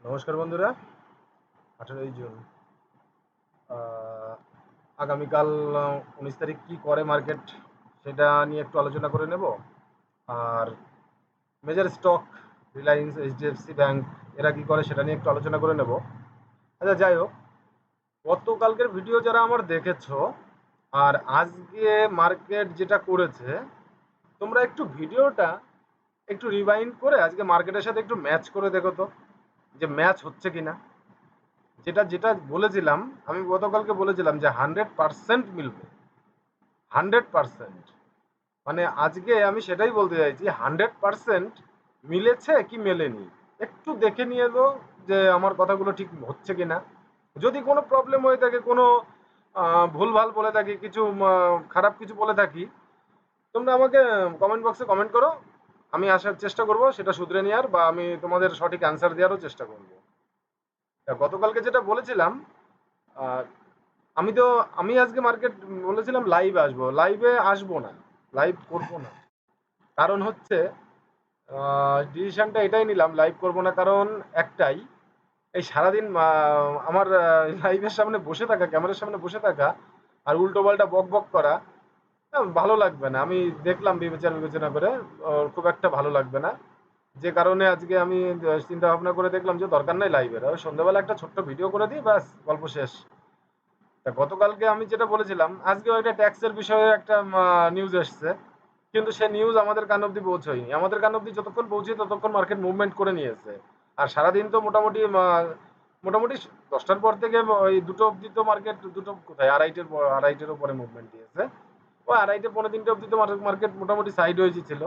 নমস্কার বন্ধুরা। 18ই জুন, আগামীকাল 19 তারিখ কি করে মার্কেট সেটা নিয়ে একটু আলোচনা করে নেব। আর major stock Reliance, HDFC bank এরা কি করে সেটা নিয়ে একটু আলোচনা করে নেব। আচ্ছা, যাই হোক, গতকালকের ভিডিও যারা আমার দেখেছো আর আজকে মার্কেট যেটা করেছে, তোমরা একটু ভিডিওটা একটু রিভাইন্ড করে আজকে মার্কেটের সাথে একটু ম্যাচ করে দেখো তো, যে ম্যাচ হচ্ছে কিনা। যেটা যেটা বলেছিলাম, আমি গতকালকে বলেছিলাম যে 100% মিলবে, 100%। মানে আজকে আমি সেটাই বলতে চাইছি, 100% মিলেছে কি মেলেনি একটু দেখে নিয়ে তো, যে আমার কথাগুলো ঠিক হচ্ছে কিনা। যদি কোনো প্রবলেম হয়ে থাকে, কোনো ভুলভাল বলে থাকি, কিছু খারাপ কিছু বলে থাকি, তোমরা আমাকে কমেন্ট বক্সে কমেন্ট করো। আমি আসার চেষ্টা করব সেটা শুধরে নেওয়ার, বা আমি তোমাদের সঠিক অ্যান্সার দেওয়ারও চেষ্টা করব। গতকালকে যেটা বলেছিলাম, আহ, আমি তো আমি আজকে মার্কেট বলেছিলাম লাইভে আসবো, লাইভে আসবো না, লাইভ করব না। কারণ হচ্ছে, ডিসিশনটা এটাই নিলাম, লাইভ করব না। কারণ একটাই, এই সারাদিন আমার লাইভের সামনে বসে থাকা, ক্যামেরার সামনে বসে থাকা আর উল্টো পাল্টা বক বক করা ভালো লাগবে না। আমি দেখলাম বিবেচনা করে, খুব একটা ভালো লাগবে না। যে কারণে আজকে আমি চিন্তা ভাবনা করে দেখলাম যে দরকার নাই লাইভের, ওই সন্ধ্যাবেলা একটা ছোট্ট ভিডিও করে দিই, ব্যাস, গল্প শেষ। তা গতকালকে আমি যেটা বলেছিলাম, আজকেও একটা ট্যাক্সের বিষয়ে একটা নিউজ এসছে, কিন্তু সে নিউজ আমাদের কান অব্দি পৌঁছয়নি। আমাদের কান অব্দি যতক্ষণ পৌঁছে ততক্ষণ মার্কেট মুভমেন্ট করে নিয়েছে। আর সারাদিন তো মোটামুটি মোটামুটি 10টার পর থেকে ওই 2টো অব্দি তো মার্কেট, 2টো কোথায়, আড়াইটের উপরে মুভমেন্ট দিয়েছে। ওই আড়াইটে পৌনে 3টে অব্দি তো মার্কেট মোটামুটি সাইড ওয়েজই ছিল।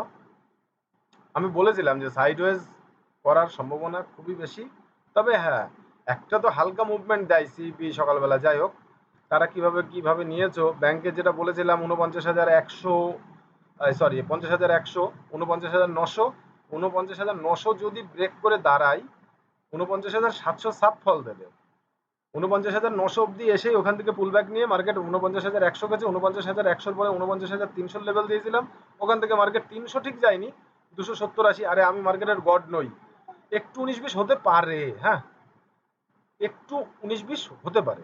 আমি বলেছিলাম যে সাইডওয়েজ করার সম্ভাবনা খুবই বেশি। তবে হ্যাঁ, একটা তো হালকা মুভমেন্ট দেয় সিপি সকালবেলা। যাই হোক, তারা কিভাবে কিভাবে নিয়েছো, ব্যাংকে যেটা বলেছিলাম 49,100, সরি 50,100, 49,900, 49,900 যদি ব্রেক করে দাঁড়ায়, 49,700 সাপ ফল দেবে। 49,900 অব্দি এসেই ওখান থেকে পুল ব্যাক নিয়ে মার্কেট 49,100 গেছে। 49,100 পরে 49,300 লেভেল দিয়েছিলাম, ওখান থেকে মার্কেট 300 ঠিক যায়নি, 270-80। আরে আমি মার্কেটের গড নই, একটু 19-20 হতে পারে, হ্যাঁ, একটু 19-20 হতে পারে।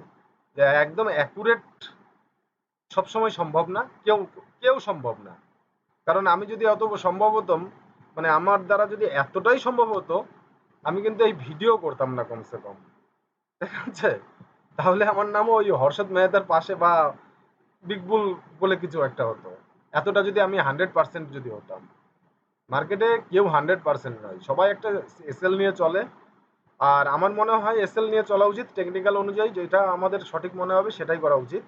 যে একদম অ্যাকুরেট সবসময় সম্ভব না, কেউ কেউ সম্ভব না। কারণ আমি যদি অত সম্ভব হতাম, মানে আমার দ্বারা যদি এতটাই সম্ভব হতো, আমি কিন্তু এই ভিডিও করতাম না কমসে কম, ঠিক আছে? তাহলে আমার নামও ওই হর্ষদ মেহতার পাশে বা বিগ বুল বলে কিছু একটা হতো। এতটা যদি আমি 100% যদি হতাম। মার্কেটে কেউ 100% নয়, সবাই একটা এসএল নিয়ে চলে। আর আমার মনে হয় এসএল নিয়ে চলা উচিত, টেকনিক্যাল অনুযায়ী যেটা আমাদের সঠিক মনে হবে সেটাই করা উচিত।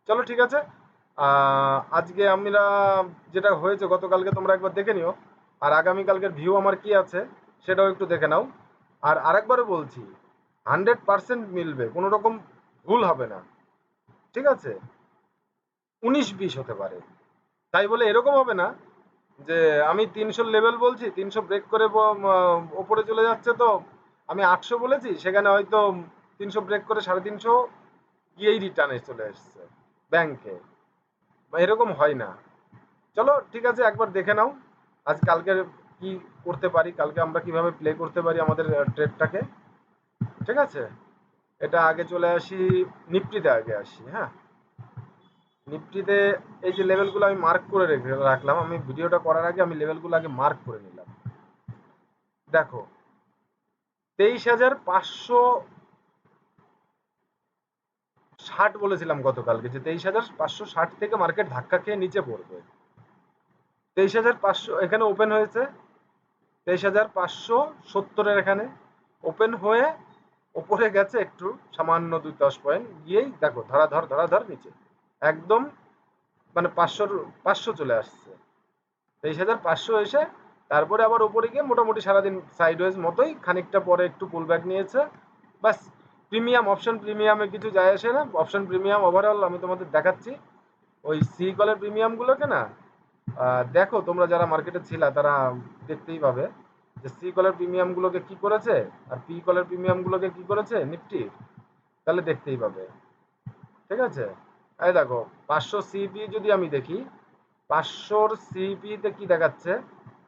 চলো, ঠিক আছে। আজকে আমরা যেটা হয়েছে গতকালকে তোমরা একবার দেখে নিও, আর আগামীকালকের ভিউ আমার কি আছে সেটাও একটু দেখে নাও। আর আরেকবারও বলছি, 100% মিলবে, কোনো রকম ভুল হবে না, ঠিক আছে? 19-20 হতে পারে, তাই বলে এরকম হবে না যে আমি 300 লেভেল বলছি, 300 ব্রেক করে ওপরে চলে যাচ্ছে, তো আমি 800 বলেছি, সেখানে হয়তো 300 ব্রেক করে 350 গিয়েই রিটার্নে চলে এসছে ব্যাংকে, বা এরকম হয় না। চলো, ঠিক আছে, একবার দেখে নাও আজ কালকে কি করতে পারি, কালকে আমরা কিভাবে প্লে করতে পারি আমাদের ট্রেডটাকে, ঠিক আছে? এটা আগে চলে আসি, নিফটিতে আগে আসি, হ্যাঁ। নিফটিতে এই যে লেভেলগুলো আমি মার্ক করে রাখলাম, আমি ভিডিওটা করার আগে আমি লেভেলগুলো আগে মার্ক করে নিলাম। দেখো, 23,560 বলেছিলাম গতকালকে, যে 23,560 থেকে মার্কেট ধাক্কা খেয়ে নিচে পড়বে। 23,500 এখানে ওপেন হয়েছে, 23,570-এর এখানে ওপেন হয়ে ওপরে গেছে একটু, সামান্য 2-10 পয়েন্ট গিয়েই দেখো ধরাধর ধরাধর নিচে একদম, মানে 500 চলে আসছে। 23,500 এসে তারপরে আবার উপরে গিয়ে মোটামুটি সারাদিন সাইডওয়েজ মতোই, খানিকটা পরে একটু পুল ব্যাক নিয়েছে, বাস। প্রিমিয়াম, অপশন প্রিমিয়ামে কিছু যায় আসে না। অপশন প্রিমিয়াম ওভারঅল আমি তোমাদের দেখাচ্ছি। ওই সি কলের প্রিমিয়ামগুলোকে না, দেখো তোমরা যারা মার্কেটে ছিলা তারা দেখতেই পাবে যে সি কলের প্রিমিয়ামগুলোকে কি করেছে আর পি কলের প্রিমিয়ামগুলোকে কি করেছে নিফটি, তাহলে দেখতেই পাবে, ঠিক আছে? এই দেখো, 500 সিপি যদি আমি দেখি, 500 সিপিতে কি দেখাচ্ছে,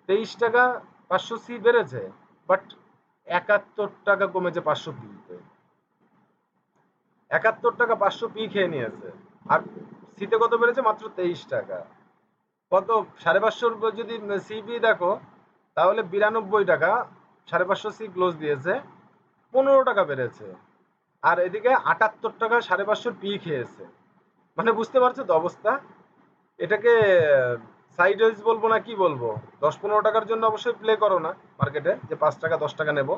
23 টাকা 500 সি বেড়েছে, বাট 71 টাকা কমেছে 500 পিতে। 71 টাকা 500 পি খেয়ে নিয়েছে। আর সিতে কত বেড়েছে? মাত্র 23 টাকা। কত 550 যদি সিপি দেখো, তাহলে 92 টাকা 550 সি ক্লোজ দিয়েছে, 15 টাকা বেড়েছে। আর এদিকে 78 টাকা 550 পি খেয়েছে। মানে বুঝতে পারছো তো অবস্থা। এটাকে সাইড ওয়েজ বলবো না কি বলবো? 10-15 টাকার জন্য অবশ্যই প্লে করো না মার্কেটে, যে 5 টাকা 10 টাকা নেবো।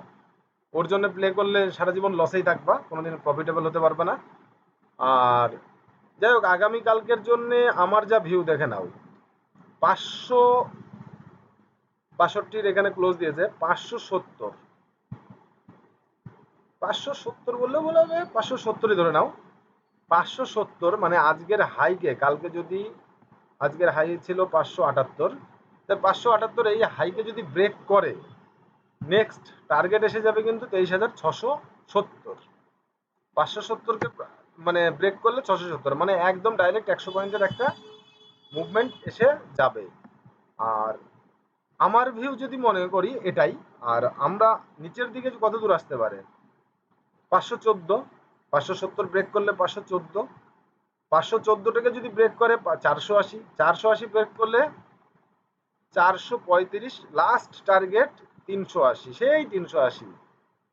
ওর জন্য প্লে করলে সারা জীবন লসেই থাকবা, কোনোদিন প্রফিটেবল হতে পারবে না। আর যাই হোক, আগামী কালকের জন্য আমার যা ভিউ দেখে নাও, 562 এখানে ক্লোজ দিয়েছে। 570, 570 বললেও বলা হবে, 570ই ধরে নাও। 570 মানে আজকের হাইকে কালকে যদি, আজকের হাই ছিল 578, তাই 578 এই হাইকে যদি ব্রেক করে, নেক্সট টার্গেট এসে যাবে কিন্তু 23,670। 570কে মানে ব্রেক করলে 670, মানে একদম ডাইরেক্ট 100 পয়েন্টের একটা মুভমেন্ট এসে যাবে। আর আমার ভিউ যদি মনে করি এটাই। আর আমরা নিচের দিকে কত দূর আসতে পারে? 514, 570 ব্রেক করলে 514, 514টাকে যদি ব্রেক করে 480, 480 ব্রেক করলে 435, লাস্ট টার্গেট 380, সেই 380।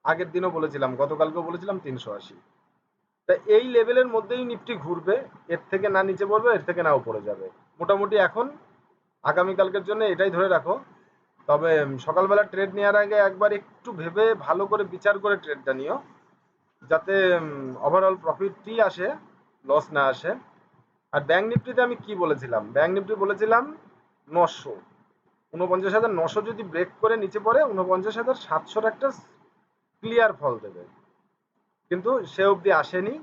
আগের দিনও বলেছিলাম, গতকালকেও বলেছিলাম 380। তা এই লেভেলের মধ্যেই নিফটি ঘুরবে, এর থেকে না নিচে পড়বে, এর থেকে না উপরে যাবে। মোটামুটি এখন আগামীকালকের জন্য এটাই ধরে রাখো। তবে সকালবেলা ট্রেড নেওয়ার আগে একবার একটু ভেবে ভালো করে বিচার করে ট্রেডটা নিও, যাতে ওভারঅল প্রফিটই আসে, লস না আসে। আর ব্যাংক নিফটিতে আমি কি বলেছিলাম? ব্যাংক নিফটি বলেছিলাম 900, 49,900 যদি ব্রেক করে নিচে পড়ে 49,700 একটা ক্লিয়ার ফল দেবে, কিন্তু সে অবধি আসেনি।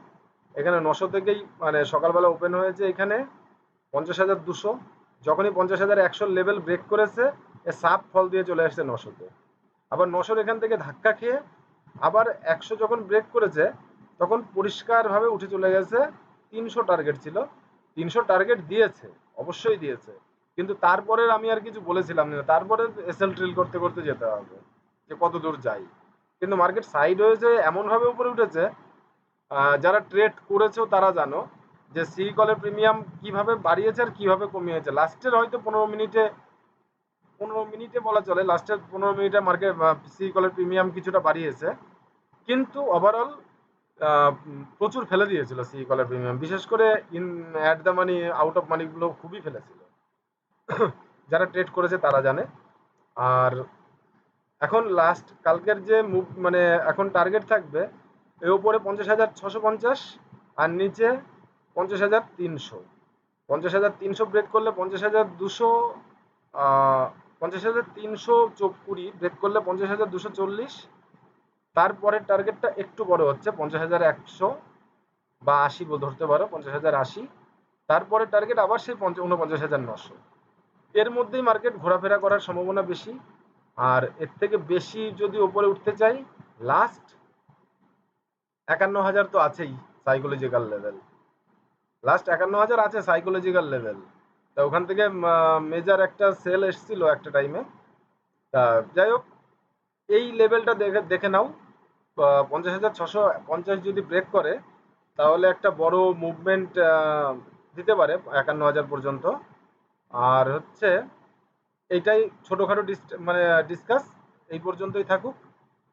এখানে 900 থেকেই মানে সকালবেলা ওপেন হয়েছে এখানে 50,200, যখনই 50,100 লেভেল ব্রেক করেছে, এ সাপ ফল দিয়ে চলে আসছে 900-তে। আবার 900 এখান থেকে ধাক্কা খেয়ে আবার 100 যখন ব্রেক করেছে, তখন পরিষ্কারভাবে উঠে চলে গেছে। 300 টার্গেট ছিল, 300 টার্গেট দিয়েছে, অবশ্যই দিয়েছে, কিন্তু তারপরে আমি আর কিছু বলেছিলাম না। তারপরে এসএল ট্রিল করতে করতে যেতে হবে, যে কত দূর যাই। কিন্তু মার্কেট সাইড হয়েছে এমনভাবে উপরে উঠেছে, যারা ট্রেড করেছো তারা জানো যে সি কলের প্রিমিয়াম কিভাবে বাড়িয়েছে আর কিভাবে কমিয়েছে। লাস্টের হয়তো 15 মিনিটে, 15 মিনিটে বলা চলে, লাস্টের 15 মিনিটে মার্কেট সি কলের প্রিমিয়াম কিছুটা বাড়িয়েছে, কিন্তু ওভারঅল প্রচুর ফেলে দিয়েছিল সি কলের প্রিমিয়াম, বিশেষ করে in at the money out of মানিগুলো খুবই ফেলেছিল। যারা ট্রেড করেছে তারা জানে। আর এখন লাস্ট কালকের যে মুভ মানে এখন টার্গেট থাকবে, এর উপরে 50,650 আর নিচে 50,300। 50,300 ব্রেক করলে 50,200, 50,320 ব্রেক করলে 50,240। তারপরের টার্গেটটা একটু বড় হচ্ছে 50,100 বা 80 ধরতে পারো, 50,080। তারপরের টার্গেট আবার সেই 49,900। এর মধ্যেই মার্কেট ঘোরাফেরা করার সম্ভাবনা বেশি। আর এর থেকে বেশি যদি ওপরে উঠতে চাই, লাস্ট 51,000 তো আছেই সাইকোলজিক্যাল লেভেল, লাস্ট 51,000 আছে সাইকোলজিক্যাল লেভেল। তা ওখান থেকে মেজার একটা সেল এসছিল একটা টাইমে। তা যাই হোক, এই লেভেলটা দেখে দেখে নাও। 50,650 যদি ব্রেক করে, তাহলে একটা বড় মুভমেন্ট দিতে পারে 51,000 পর্যন্ত। আর হচ্ছে এইটাই ছোটোখাটো মানে ডিসকাস এই পর্যন্তই থাকুক।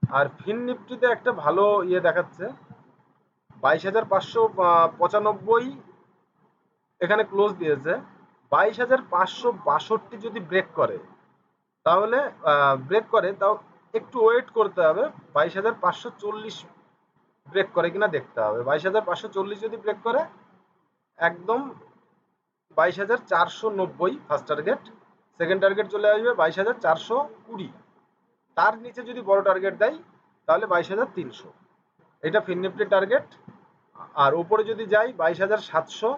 আর ফিন নিফটিতে একটা ভালো ইয়ে দেখাচ্ছে, 22,595 এখানে ক্লোজ দিয়েছে। 22,562 যদি ব্রেক করে, তাহলে ব্রেক করে তাও একটু ওয়েট করতে হবে। 22,540 ব্রেক করে কিনা দেখতে হবে। 22,540 যদি ব্রেক করে, একদম 22,490 ফার্স্ট টার্গেট। সেকেন্ড টার্গেট চলে আসবে 22,420। তার নিচে যদি বড় টার্গেট দেয়, তাহলে 22,300, এটা ফিন নিফটির টার্গেট। আর উপরে যদি যাই 22,700,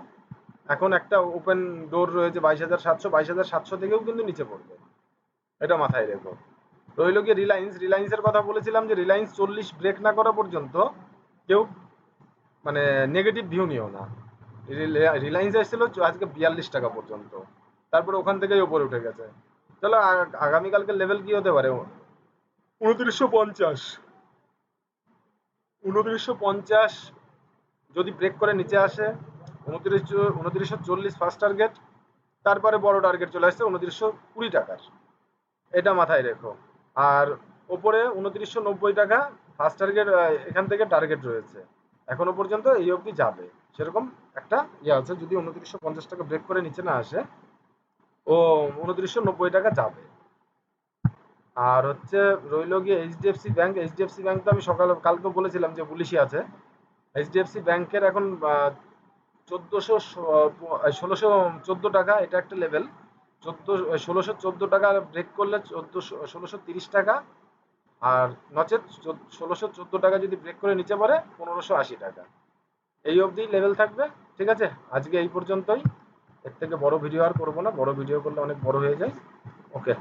এখন একটা ওপেন ডোর রয়েছে 22,700, 22,700 থেকেও কিন্তু নিচে পড়বে, এটা মাথায় রেখো। রইল গিয়ে রিলায়েন্স, রিলায়েন্সের কথা বলেছিলাম যে রিলায়েন্স 40 ব্রেক না করা পর্যন্ত কেউ মানে নেগেটিভ ভিউ নিও না। রিলায়েন্স এসেছিল আজকে 42 টাকা পর্যন্ত, তারপরে ওখান থেকেই ওপরে উঠে গেছে। চলো আগামীকালকে লেভেল কি হতে পারে? 2950, 2950 যদি ব্রেক করে নিচে আসে, 2940 ফার্স্ট টার্গেট, তারপরে বড় টার্গেট চলে আসছে 2920 টাকার, এটা মাথায় রেখো। আর ওপরে 2990 টাকা ফার্স্ট টার্গেট, এখান থেকে টার্গেট রয়েছে, এখনো পর্যন্ত এই অবধি যাবে, সেরকম একটা ইয়ে আছে। যদি 2950 টাকা ব্রেক করে নিচে না আসে, ও 2990 টাকা যাবে। আর হচ্ছে রইল গিয়ে এইচডিএফসি ব্যাংক। এইচডিএফসি ব্যাংক তো আমি কালকে বলেছিলাম যে বুলিশই আছে। এইচডিএফসি ব্যাংকের এখন 1614 টাকা, এটা একটা লেভেল। 1614 টাকা ব্রেক করলে 1630 টাকা, আর নচেত 1614 টাকা যদি ব্রেক করে নিচে পড়ে 1580 টাকা, এই অবধি লেভেল থাকবে। ঠিক আছে, আজকে এই পর্যন্তই। এর থেকে বড় ভিডিও আর করবো না, বড় ভিডিও করলে অনেক বড় হয়ে যায়। ওকে।